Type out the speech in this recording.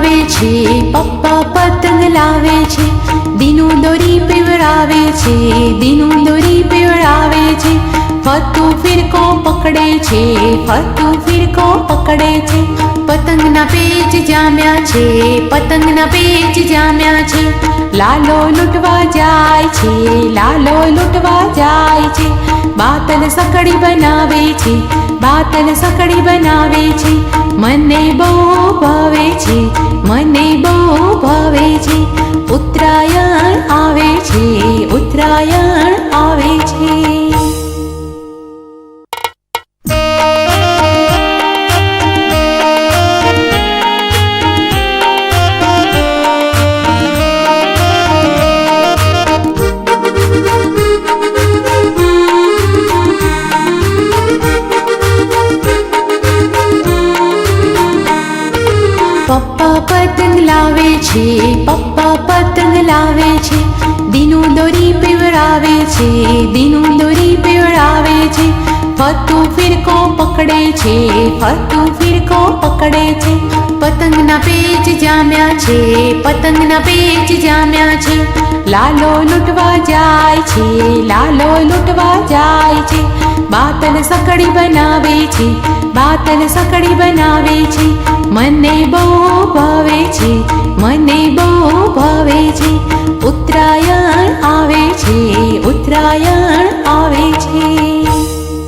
આવે છે, પપ્પા પતંગ લાવે છે, દીનું દોરી પીવડાવે છે, દીનું દોરી પીવડાવે છે, ફરતું ફિરકો પકડે છે, ફરતું ફિરકો પકડે છે, પતંગના પેચ જામ્યા છે, પતંગના પેચ જામ્યા છે, લાલો લૂંટવા જાય છે, લાલો લૂંટવા જાય છે, બાતલ સકડી બનાવે છે, બાતલ સકડી બનાવે છે, મને બહુ ભાવે છે, મને બહુ ભાવે છે, ઉત્તરાયણ આવે છે, ઉત્તરાયણ આવે છે. પપ્પા પતંગ લાવે છે, પપ્પા પતંગ લાવે છે, દીનું દોરી પીવડાવે છે, દીનું દોરી પીવડાવે છે, ફરતું ફિરકો પકડે છે, ફરતું ફિરકો પકડે છે, પતંગના પેચ જામ્યા છે, પતંગના પેચ જામ્યા છે, લાલો લૂંટવા જાય છે, લાલો લૂંટવા જાય છે, બાતલ સકડી બનાવે છે, બાતલ સકડી બનાવે છે, મને બહુ ભાવે છે, મને બહુ ભાવે છે, ઉત્તરાયણ આવે છે, ઉત્તરાયણ આવે છે.